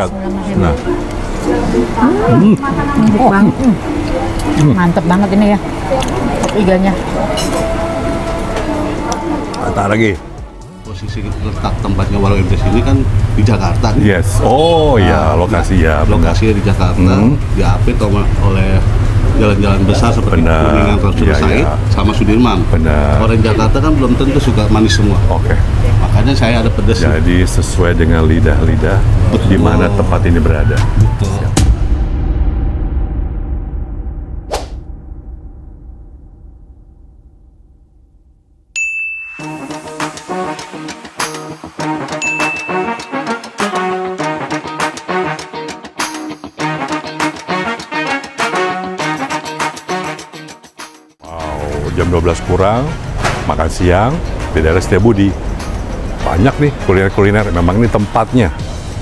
dekat. Nah. Empuk banget. Mantep banget ini ya. Iganya. Tak lagi. Posisi letak tempatnya warung MJS ini kan di Jakarta. Yes. Oh ya, lokasi ya. Lokasinya di Jakarta, diapit oleh jalan-jalan besar seperti Kuningan, Rasul Said, sama Sudirman. Benar. Orang Jakarta kan belum tentu suka manis semua. Oke. Makanya saya ada pedas. Jadi sesuai dengan lidah-lidah di mana tempat ini berada. Betul. Siap. Jam 12 kurang, makan siang di daerah Setiabudi. Banyak nih kuliner-kuliner, memang ini tempatnya.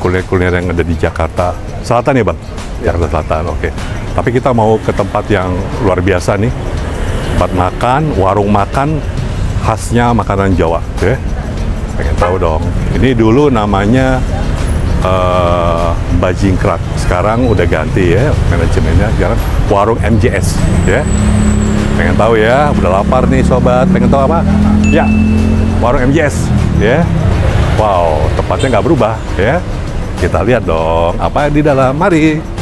Kuliner-kuliner yang ada di Jakarta Selatan ya Bang? Jakarta Selatan, oke. Tapi kita mau ke tempat yang luar biasa nih. Tempat makan, warung makan khasnya makanan Jawa. Oke? Pengen tahu dong. Ini dulu namanya Bajingkrak. Sekarang udah ganti ya manajemennya. Sekarang warung MJS ya. Pengen tahu ya, udah lapar nih sobat, pengen tahu apa? Ya, warung MJS ya. Wow, tempatnya nggak berubah ya. Kita lihat dong, apa di dalam, mari.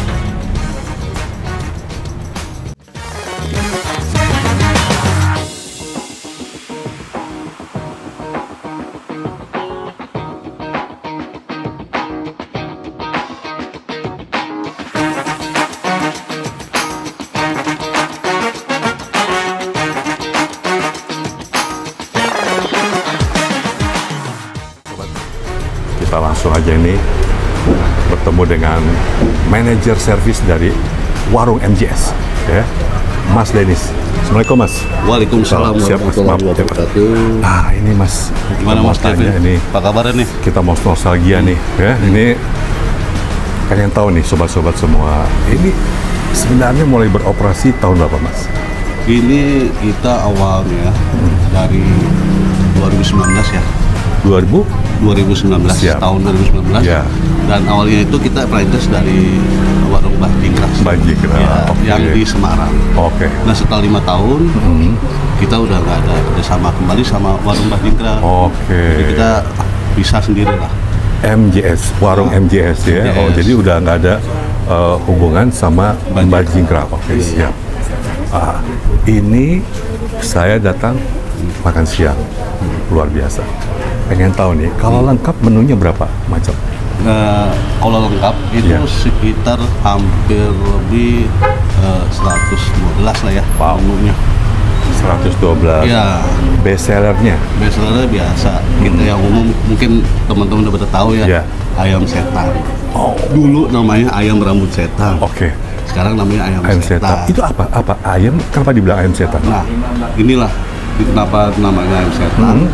Kita langsung aja ini bertemu dengan manajer servis dari warung MJS ya, Mas Denis. Assalamualaikum Mas. Waalaikumsalam warahmatullahi wabarakatuh. Ah ini Mas, gimana Mas Kevin? Ini apa kabarnya nih? Kita mau nostalgia nih ya. Ini pengen tahu nih sobat-sobat semua, ini sebenarnya mulai beroperasi tahun berapa Mas? Ini kita awalnya dari 2019 ya. 2019 Siap. Tahun 2019 ya. Dan awalnya itu kita franchise dari warung Bajingkrak ya, yang di Semarang. Oke. Nah setelah 5 tahun kita udah nggak ada kerjasama kembali sama warung Bajingkrak. Oke. Jadi kita bisa sendiri lah. MJS, warung MJS ya. Oh jadi udah nggak ada hubungan sama Bajingkrak. Oke siap. Ini saya datang makan siang, luar biasa. Pengen tahu nih, kalau lengkap menunya berapa macam? Kalau lengkap itu sekitar hampir lebih 112 lah ya menunya. 112. Ya. Best sellernya? Best sellernya biasa. Kita yang umum mungkin teman-teman udah pada tahu ya. Ayam setan. Oh. Dulu namanya ayam rambut setan. Oke. Sekarang namanya ayam setan. Itu apa? Apa ayam? Kenapa dibilang ayam setan? Nah, inilah kenapa namanya ayam setan.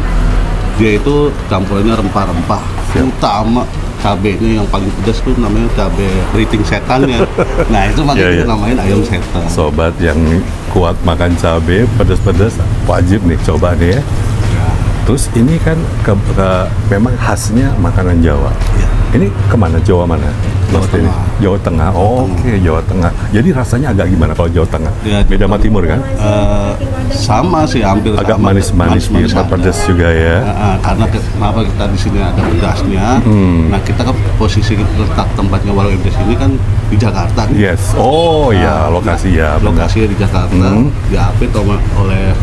Dia itu campurannya rempah-rempah, utama cabenya yang paling pedas tuh namanya cabai keriting setannya. Nah itu makanya namanya ayam setan. Sobat yang kuat makan cabai pedas-pedas wajib nih coba nih ya. Terus ini kan memang khasnya makanan Jawa. Ini kemana? Jawa mana? Jawa Tengah. Jawa Tengah. Oke, Jawa Tengah. Jadi rasanya agak gimana kalau Jawa Tengah? Ya, beda sama Timur kan? Sama sih, hampir agak sama. Manis-manis gitu, pedas juga ya. Karena kenapa kita di sini ada pedasnya? Nah, kita kan posisi letak tempatnya warung MJS ini kan di Jakarta. Yes. Oh ya, lokasi ya. Lokasinya di Jakarta, diapit oleh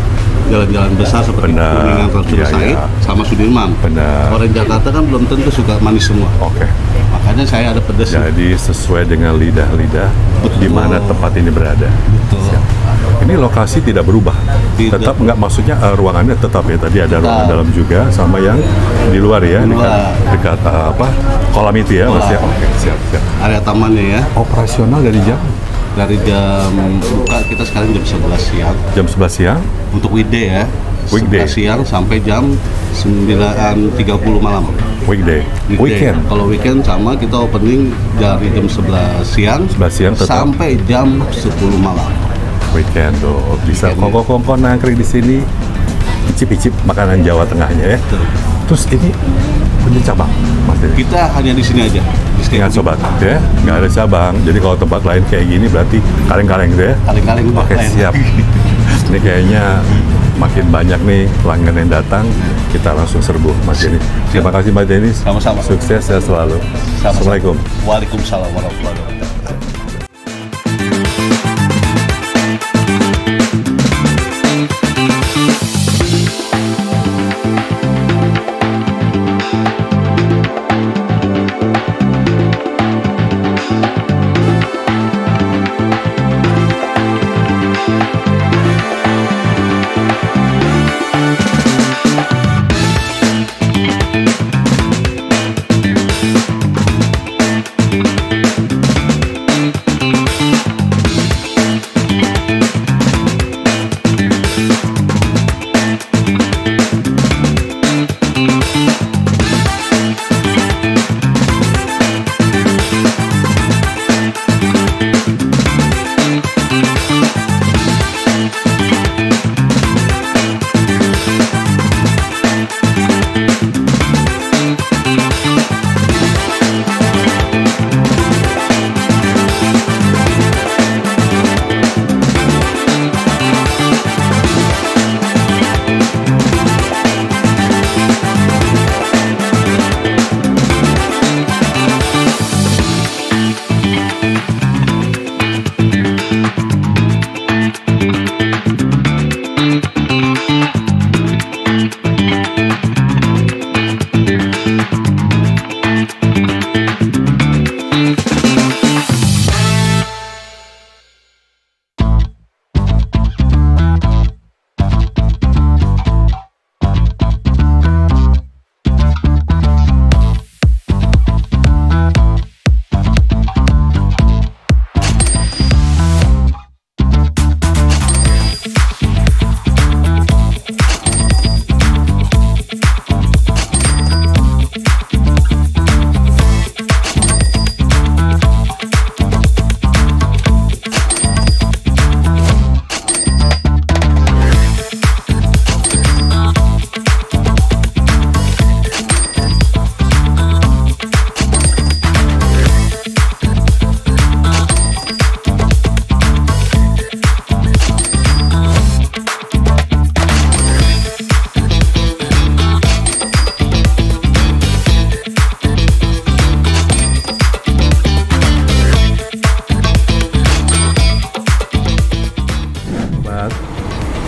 jalan-jalan besar seperti Kuningan, Rasul Said, sama Sudirman. Benar. Orang Jakarta kan belum tentu suka manis semua. Oke. Makanya saya ada pedas. Jadi sesuai dengan lidah-lidah di mana tempat ini berada. Betul. Siap. Ini lokasi tidak berubah. Tetap nggak, maksudnya ruangannya tetap ya. Tadi ada ruangan dalam juga sama yang di luar ya, dekat kolam itu ya, Mas ya. Oke, siap. Area tamannya ya. Operasional dari jam buka kita sekarang jam 11 siang. Jam 11 siang? Untuk weekday ya. Weekday. 11 siang sampai jam 9.30 malam. Weekday. Weekend? Kalau weekend sama, kita opening dari jam 11 siang sampai jam 10 malam. Weekend tuh bisa kongko-kongko nangkring di sini, icip-icip makanan Jawa Tengahnya ya. Terus ini punya cabang, Mas Denis? Kita hanya di sini aja. Di Ingat Setiabudi. sobat, ya, nggak ada cabang. Jadi kalau tempat lain kayak gini berarti kaleng-kaleng gitu ya. Kaleng-kaleng udah Oke, keren. siap. Ini kayaknya makin banyak nih pelanggan yang datang, kita langsung serbu, Mas Denis. Terima kasih, Mas Denis. Sama-sama. Sukses ya selalu. Sama-sama. Assalamualaikum. Waalaikumsalam warahmatullahi wabarakatuh.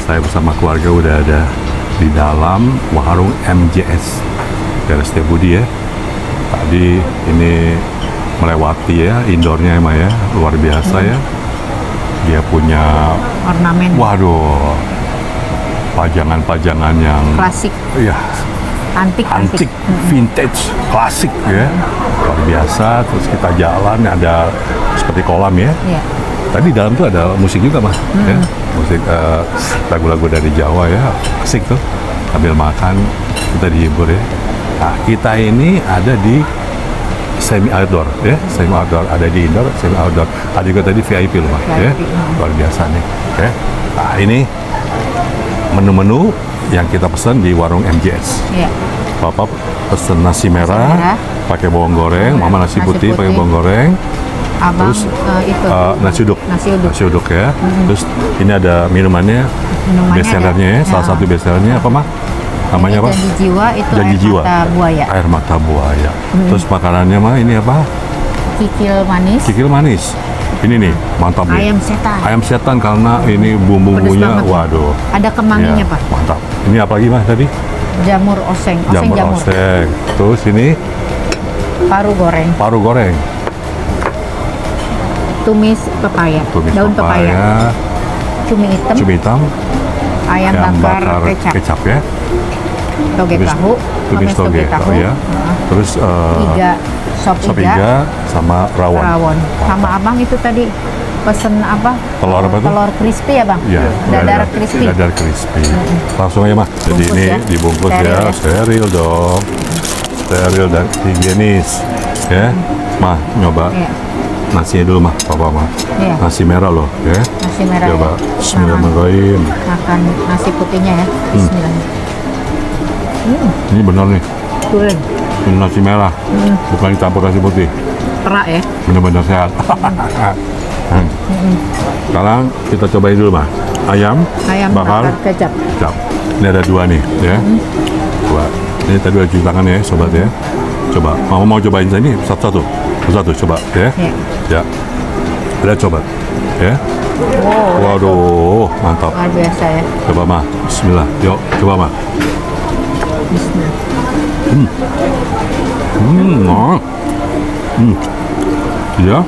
Saya bersama keluarga udah ada di dalam warung MJS daerah Setiabudi ya. Tadi ini melewati ya indoornya emang ya, luar biasa ya. Dia punya, Ornamen waduh, pajangan-pajangan yang klasik, ya antik. antik, vintage, klasik ya, luar biasa. Terus kita jalan ada seperti kolam ya. Iya. Tadi di dalam tuh ada musik juga mah, ya? Musik lagu-lagu dari Jawa ya, asik tuh. Sambil makan kita dihibur ya. Nah, kita ini ada di semi outdoor ya, semi outdoor, ada di indoor, semi outdoor. Ada juga tadi VIP loh mah, ya, luar biasa nih. Oke. Nah ini menu-menu yang kita pesan di warung MJS. Iya. Bapak pesen nasi merah, pakai bawang goreng, mama nasi putih pakai bawang goreng. Abang Terus itu nasi uduk. Nasi uduk ya. Terus ini ada minumannya, bestsellernya ya. Salah satu bestsellernya apa mah? Namanya apa? Janji jiwa itu Janji air jiwa. mata buaya. Air mata buaya. Terus makanannya mah ini apa? Kikil manis. Kikil manis. Ini nih, mantap nih. Ayam setan. Ayam setan karena ini bumbu-bumbunya, Pedes banget. waduh. Ada kemanginya Ya, Pak. mantap. Ini apa lagi mah tadi? Jamur oseng. Jamur oseng. Terus ini Paru goreng. paru goreng. Tumis pepaya. Tumis Daun pepaya. Cumi hitam. Cumi hitam. Ayam bakar kecap. ya. Toge tahu. Tumis toge tahu ya. Terus Iga. Sop iga. iga sama rawon. Rawon. Sama abang itu tadi pesen apa? Telur apa tuh? Telur crispy ya bang? Ya, Dadar crispy. Dadar crispy. Langsung aja mah. Jadi Bungkus ini ya. dibungkus Steril ya, ya. steril dong. Steril dan higienis. Ya. Mah, nyoba Iya. nasinya dulu mah, papa mah. Iya. Nasi merah loh, ya. Nasi merah. Coba. Ya. Bismillahirrahmanirrahim. Makan nasi putihnya ya. Bismillah. Ini benar nih. Tulen. Ini nasi merah, bukan dicampur nasi putih. Perak ya. Benar-benar sehat. Sekarang kita cobain dulu mah. Ayam bakar kecap. kecap. Ini ada dua nih, ya. Coba. Ini tadi udah cuci tangan ya, sobat ya. Coba. Mama mau cobain ini satu-satu. Satu, coba ya. Ya. Lihat coba. Ya. Waduh, mantap. Luar biasa ya. Coba mah. Bismillah. Yuk, coba mah. Bismillah. Ya.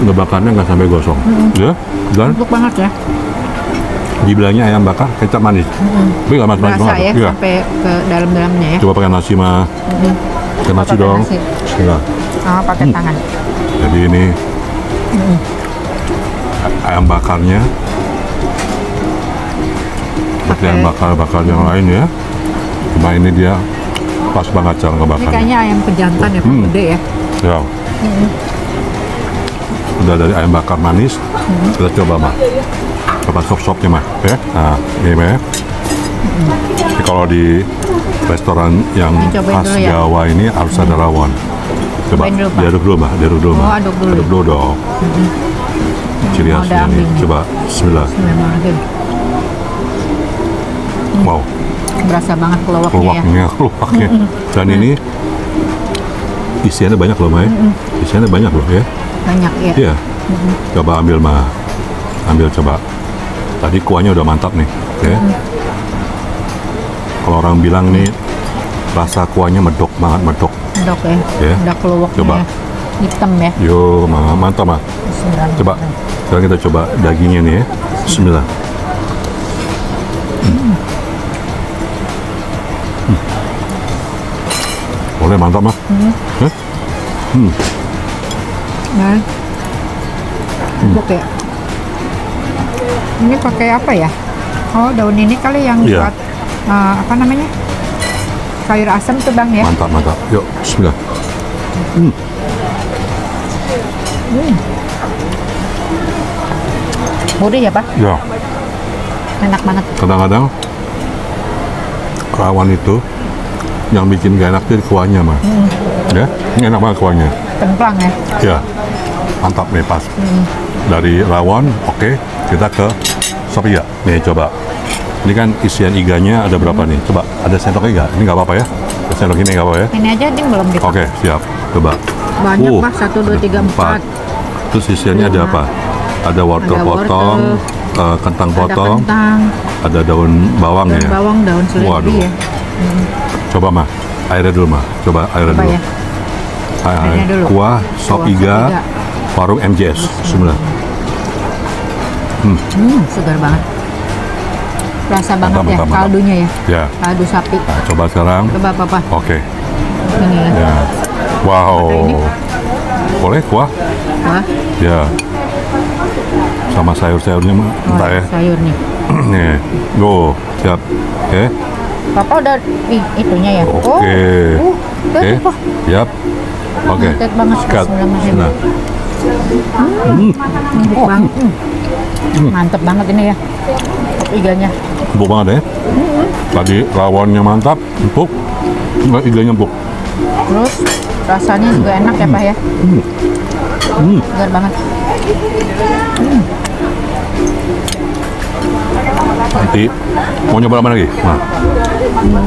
Udah bakarnya nggak sampai gosong. Ya. Dan Empuk banget ya. dibilangnya ayam bakar kecap manis. Tapi nggak manis-manis Berasa banget. ya Iya. sampai ke dalam-dalamnya ya. Coba pakai nasi mah. Pakai nasi Pakai dong. nasi. Bismillah. Oh, pakai tangan. Jadi ini ayam bakarnya seperti ayam bakar yang lain ya. Cuma ini dia pas banget cara Ini ngebakarnya. kayaknya ayam pejantan ya, Pak, gede ya. Ya. Udah dari ayam bakar manis, kita coba mah. Coba sop-sopnya mah, ya. Nah, ini mah. Jadi kalau di restoran yang Dicobain khas dulu ya. Jawa ini harus ada rawon. Coba Cobain dulu, Pak. diaduk dulu mah, diaduk dulu mah. Oh, aduk dulu. Aduk dulu dong. Ciri Mau khasnya nih. diambil nih. Coba, bismillah. Bismillahirrahmanirrahim. Wow, Berasa banget keluaknya ya. keluaknya. Dan ini isiannya banyak loh, Mai. Isiannya banyak loh ya. Banyak ya. Iya. Coba ambil mah. Ambil coba. Tadi kuahnya udah mantap nih, ya. Kalau orang bilang nih rasa kuahnya medok banget, medok. Dok ya. Ya. Udah keluaknya Coba. ya. Hitam ya. Yo, mah, mantap mah. Bismillahirrahmanirrahim. Coba. Sekarang kita coba dagingnya nih ya. Bismillah. Boleh, mantap mah. Hah? Nah. Empuk ya. Ini pakai apa ya? Oh, daun ini kali yang Iya. buat apa namanya? Sayur asam tuh, Bang ya. Mantap, mantap. Yuk, bismillah. Gurih ya, Pak? Ya, Enak banget. kadang-kadang rawon itu yang bikin gak enak itu kuahnya mah. Ya, ini enak banget kuahnya. Templang ya. Ya, mantap nih pas. Dari rawon, oke, kita ke sop iga. Nih coba. Ini kan isian iganya ada berapa nih? Coba, ada sendok iga. Ini nggak apa-apa ya? Ada sendok ini nggak apa ya? Ini aja ding belum dipakai. Oke, siap. Coba. Banyak, Pak. 1, 2, 3, 4. Terus isiannya ada apa? Ada wortel Ada potong, kentang Ada potong, kentang, ada daun bawang daun ya. bawang, daun seledri Waduh. ya. Coba mah, airnya dulu mah. Coba airnya Apa dulu. ya? Airnya dulu. Kuah sop Kuah sop iga, iga. warung MJS. Bismillah. Segar banget. Rasa banget Mantap, ya mantap, mantap. kaldunya ya. Ya. Kaldu sapi. Nah, coba sekarang. Coba Papa. Oke. Ini ya. Ya. Wow. Pakai ini. Boleh kuah? Wah, Ya. Sama sayur-sayurnya mah. Entah ya. sayur nih. Nih. Go. Siap. Oke. Papa udah itunya ya. Oke. Oh, Oke. Papa. Siap. Oke. Mantap banget. Sikat. Bismillahirrahmanirrahim. Nah. Empuk banget. Mantep banget ini ya. Sop iganya. Empuk banget ya. Tadi rawonnya mantap, empuk. Enggak, iganya empuk. Terus rasanya juga enak ya, Pak ya. Segar banget. Nanti mau nyoba apa lagi? Nah.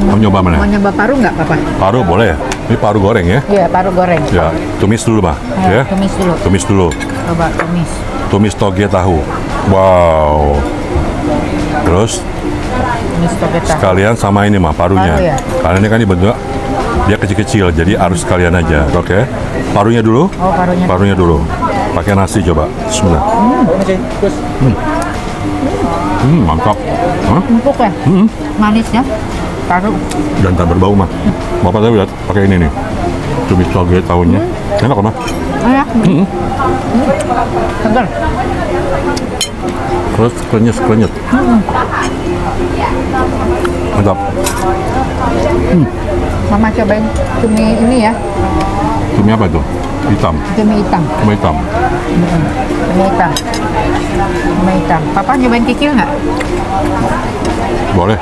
Mau nyoba mana? Mau nyoba paru nggak, Papa? Paru boleh ya? Ini paru goreng ya? Iya, paru goreng. Ya, tumis dulu mah. Ayo, Ya. tumis dulu. Tumis dulu. Coba tumis. Tumis toge tahu. Wow. Terus Tumis toge tahu. sekalian sama ini mah parunya. Paru ya? Karena ini kan dibentuk dia kecil-kecil, jadi harus sekalian aja. Oke. Parunya dulu. Oh, parunya. Parunya dulu. Pakai nasi coba. Bismillah. Mantap. Hah? Empuk ya? Manis ya? Paru. Dan tak berbau mah. Bapak saya lihat pakai ini nih. Tumis toge tahunya. Enak mah. Oh ya? Segar. Terus krenyes. Mantap. Mama cobain cumi ini ya. Cumi apa itu? Hitam. Cumi hitam. Cumi hitam. Cumi hitam. Cumi hitam. Papa nyobain kikil nggak? Boleh.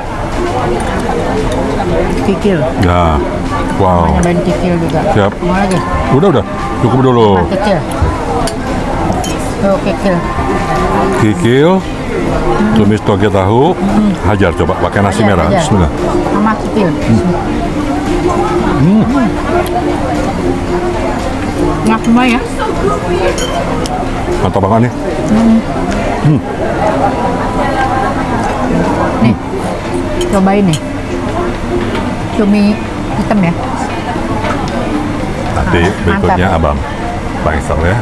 Kikil. Ya. Wow. Nyobain kikil juga. Siap. Mau lagi? Udah. Cukup dulu. Nah, kikil. Tuh kikil. Kikil, tumis toge tahu, hajar coba pakai nasi merah. Aja. Bismillah. Sama kikil. Enak semua ya. Mantap banget nih. Nih, cobain nih. Cumi hitam ya. Nanti berikutnya abang Bang Isal ya.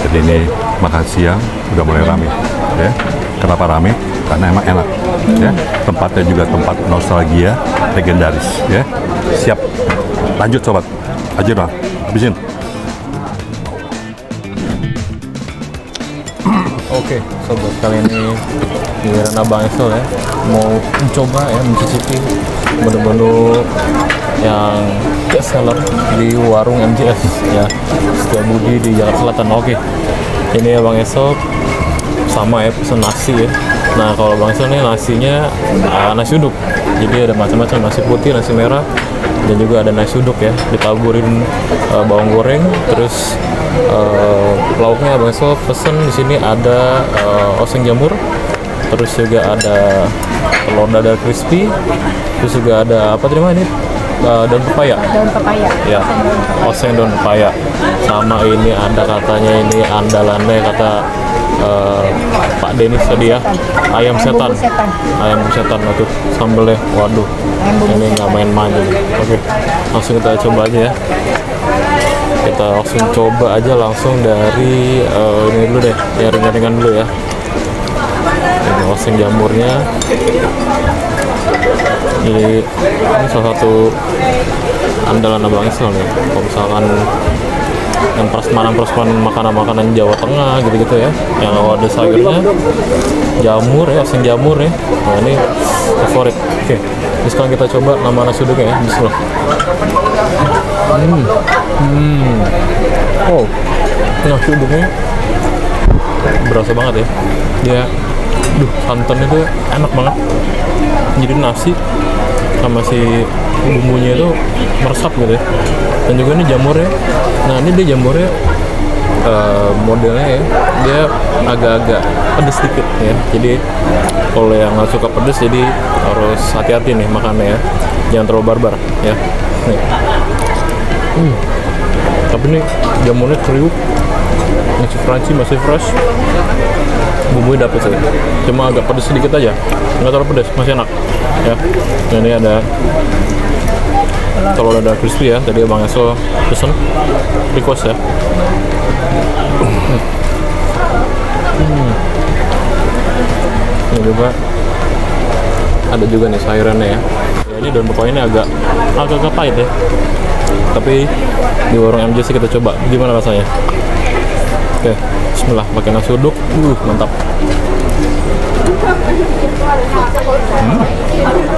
Jadi ini makan siang udah mulai rame ya. Kenapa rame? Karena emang enak ya. Tempatnya juga tempat nostalgia legendaris ya. Siap. Lanjut sobat. Aja lah. Habisin. Oke, sobat, kali ini giliran Abang Isal ya, mau mencoba ya, mencicipi menu-menu yang best seller di warung MJS ya, Setiabudi di Jakarta Selatan. Oke, ini Abang Isal sama ya, pesen nasi ya. Nah, kalau Bang Isal nih nasinya nasi uduk, jadi ada macam-macam, nasi putih, nasi merah, dan juga ada nasi uduk ya, ditaburin bawang goreng, terus lauknya Bang Isal pesen di sini ada oseng jamur, terus juga ada telur dadar crispy, terus juga ada apa tadi ini daun pepaya. Daun pepaya. Ya, oseng daun pepaya. Sama ini ada katanya ini andalannya kata Pak Denis tadi ya, ayam setan. bumbu setan. Ayam setan itu sambelnya, waduh, Ayam bumbu ini nggak main-main ini. Oke, langsung kita coba aja ya. Kita langsung coba aja langsung dari ini dulu deh, yang ringan-ringan dulu ya. Ini oseng jamurnya. Ini salah satu andalan Abang Isal nih. Kalau misalkan yang prasmanan makanan-makanan Jawa Tengah gitu-gitu ya, yang ada sayurnya, jamur ya, oseng jamur ya. Nah ini favorit. Oke, jadi sekarang kita coba nama nasi uduknya ya. Bismillah. Oh, nasi uduknya berasa banget ya. Dia, santan itu enak banget. Jadi nasi sama si bumbunya itu meresap gitu ya. Dan juga ini jamurnya. Nah ini dia jamurnya modelnya ya, dia agak-agak pedes sedikit ya. Jadi kalau yang nggak suka pedes jadi harus hati-hati nih makannya ya. Jangan terlalu barbar ya. Nih. Tapi ini jamurnya kriuk, masih crunchy, masih fresh. Bumbunya dapet sih, cuma agak pedas sedikit aja, nggak terlalu pedas, masih enak ya. Dan ini ada telur dadar crispy ya, tadi Bang Isal pesen request ya. Ini juga ada juga nih sayurannya ya. Ini daun pepaya ini agak pahit ya, tapi di warung MJS kita coba gimana rasanya. Oke, bismillah, pakai nasi uduk, mantap.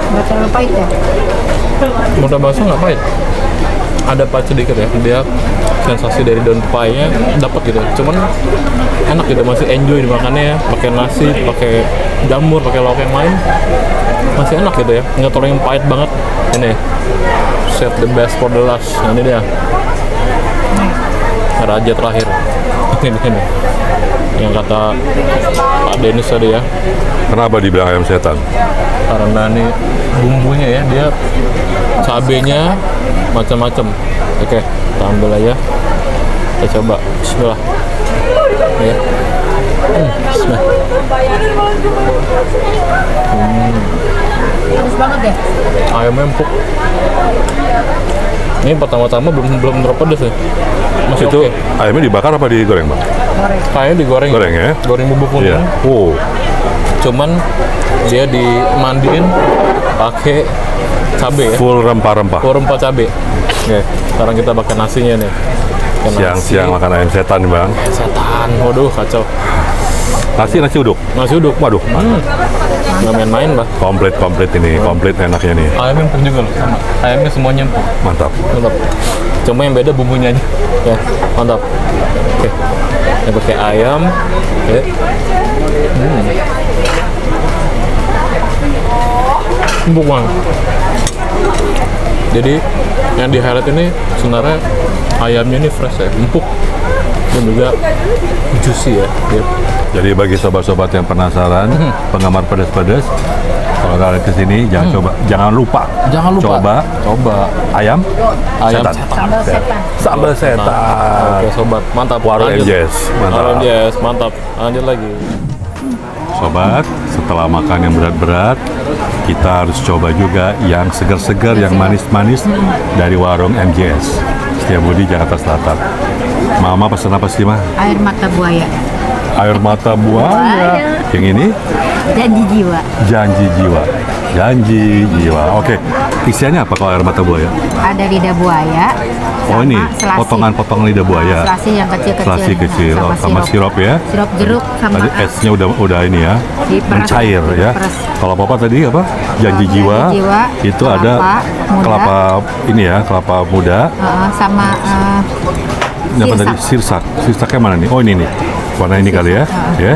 Nggak terlalu pahit ya. Mudah basah nggak pahit, ada pahit sedikit ya. Dia sensasi dari daun pepayanya dapat gitu. Cuman enak gitu, masih enjoy dimakannya ya. Pakai nasi, pakai jamur, pakai lauk yang lain, masih enak gitu ya. Nggak terlalu yang pahit banget. Ini save the best for the last. Nah ini dia, raja terakhir. Ini yang kata Pak Denis tadi ya. Kenapa dibilang ayam setan? Karena ini bumbunya ya, dia cabenya macam-macam. Oke, kita ambil aja, kita coba. Bismillah ya. Bismillah. Pedes banget ya. Ayamnya empuk. Ini pertama-tama belum terlalu pedas ya. Masih Itu oke. ayamnya dibakar apa digoreng, Bang? Goreng. Kayaknya digoreng. Goreng ya? Goreng bubuk kuning. Iya. Oh, Cuman dia dimandiin pakai cabe ya. full rempah-rempah. Rempah cabe. Oke, sekarang kita pakai nasinya nih. Pakai Siang-siang nasi. makan ayam setan, Bang. Setan, waduh kacau. Nasi uduk. Nasi uduk. Waduh, Nggak main-main, Bah. komplit ini, komplit enaknya nih. Ayamnya empuk juga loh, sama. Ayamnya semuanya empuk. Mantap. Mantap. Cuma yang beda bumbunya aja. Ya, mantap. Oke. Ini pakai ayam. Oke. Empuk banget. Jadi yang di highlight ini sebenarnya ayamnya ini fresh ya, empuk dan juga juicy ya. Yep. Jadi bagi sobat-sobat yang penasaran, penggemar pedas-pedas, kalau kalian kesini jangan lupa coba ayam setan. Sambal setan. Oke sobat, mantap. Warung Lanjut. MJS, mantap. Warung MJS, mantap. Lanjut lagi. Sobat, setelah makan yang berat-berat, kita harus coba juga yang segar-segar, yang manis-manis dari warung MJS Setiabudi, Jakarta Selatan. Mama pesan apa sih, Mah? Air mata buaya. Air mata buaya. Yang ini? Janji jiwa. Janji jiwa. Janji jiwa. Oke, isiannya apa kalau air mata buaya? Ada lidah buaya. Oh ini, selasi. potongan-potongan lidah buaya. Selasi yang kecil-kecil. Selasi kecil, sama sirup ya. Sirup jeruk sama Tadi esnya udah ini ya, diperas. mencair ya. Diperas. Kalau Papa tadi apa? Janji jiwa. Itu kelapa ada muda. kelapa ini ya, kelapa muda. Sama Ini apa tadi? Sirsak. Sirsaknya mana nih? Oh ini nih. Warna ini kali ya. Ya.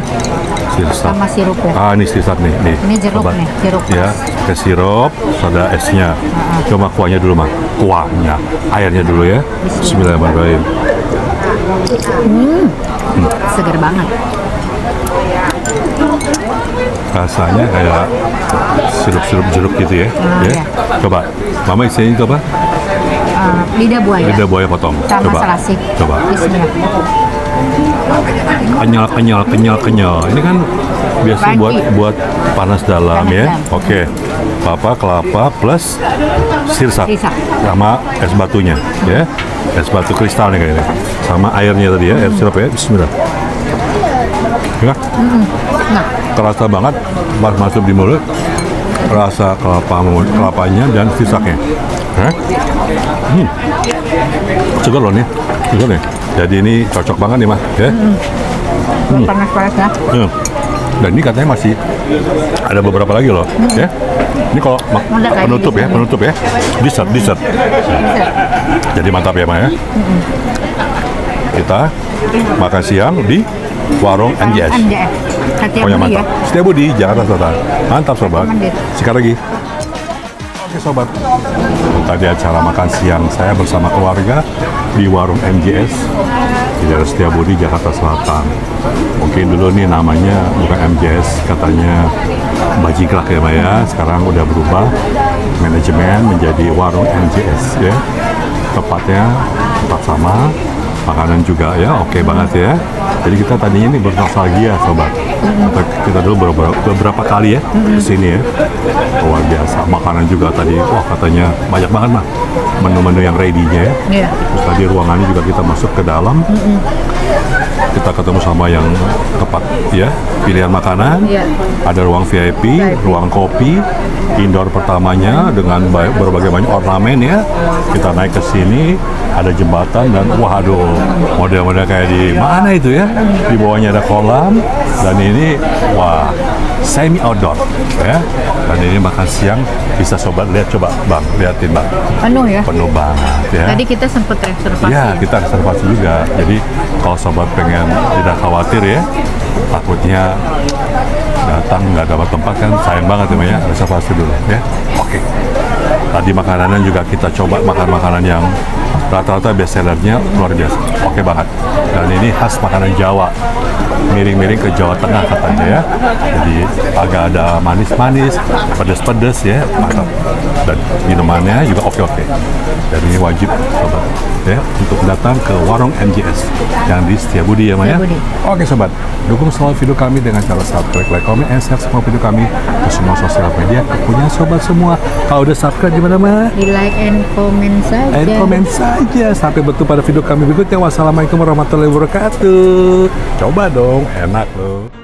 Sirsak. sama sirupnya. Ah, ini sirsak nih. Ini jeruk Coba. nih, jeruk Ya, ke sirup, ada esnya. Coba kuahnya dulu, Mah. Kuahnya. Airnya dulu ya. Bismillahirrahmanirrahim. Segar banget. Rasanya kayak sirup-sirup jeruk gitu ya. Ya. iya. Coba. Mama isinya itu apa? Lidah buaya. Lidah buaya potong. Sama Coba. selasi. Coba. Bismillah. Kenyal. Ini kan biasa Crunchy. buat panas dalam Panas ya. dalam. Oke. Kelapa plus sirsak. Sirsak. Sama es batunya ya. Es batu kristalnya kayaknya. Sama airnya tadi ya, air sirup ya. Bismillah. Ya. Nah, Terasa banget pas masuk di mulut. Rasa kelapanya dan sirsaknya. Segar loh nih. Segar nih. Jadi ini cocok banget nih, Mah ya. panas-panas ya. Dan ini katanya masih ada beberapa lagi loh, ya. Ini kalau Udah kayak penutup ya. Dessert. Jadi mantap ya, Ma ya. Kita makan siang di warung MJS. MJS. Pokoknya mantap. Setiabudi, Jakarta Selatan. Mantap sobat. Mandiri. Sekali lagi. Oke sobat. Tadi acara makan siang saya bersama keluarga di warung MJS di daerah Setiabudi, Jakarta Selatan. Mungkin dulu nih namanya bukan MJS, katanya Bajiglak ya, Mbak ya. Sekarang udah berubah manajemen menjadi warung MJS ya. Tepatnya tetap sama, makanan juga ya, oke banget ya. Jadi kita tadinya ini bernostalgia sobat. Kita dulu beberapa kali ya kesini ya. Luar biasa, makanan juga tadi, wah katanya banyak banget mah menu-menu yang ready-nya ya. Iya. Terus tadi ruangannya juga kita masuk ke dalam. Kita ketemu sama yang tepat ya, pilihan makanan. Iya. Ada ruang VIP, ruang kopi, indoor pertamanya dengan berbagai banyak ornamen ya. Kita naik ke sini, ada jembatan dan waduh, model-model kayak di mana itu ya? Di bawahnya ada kolam dan ini wah semi outdoor ya. Dan ini makan siang bisa sobat lihat, coba Bang, liatin Bang. Penuh ya. Penuh banget ya. Tadi kita sempat reservasi. Ya, kita reservasi juga. Jadi kalau sobat pengen tidak khawatir ya, takutnya datang nggak dapat tempat kan sayang banget ya, reservasi dulu ya. Oke. Tadi makanannya juga kita coba makan makanan yang rata-rata best sellernya luar biasa. Oke banget. Dan ini khas makanan Jawa. Miring-miring ke Jawa Tengah katanya ya. Jadi agak ada manis-manis, pedas-pedas ya, mantap. Dan minumannya juga oke-oke. Dan ini wajib sobat ya untuk datang ke warung MJS yang di Setiabudi ya, Maya. Oke sobat, dukung selalu video kami dengan cara subscribe, like, comment, and share semua video kami ke semua sosial media punya sobat semua. Kalau udah subscribe gimana, Ma? Di like and comment saja. And comment saja. Sampai bertemu pada video kami berikutnya. Wassalamualaikum warahmatullahi wabarakatuh. Coba dong, enak loh.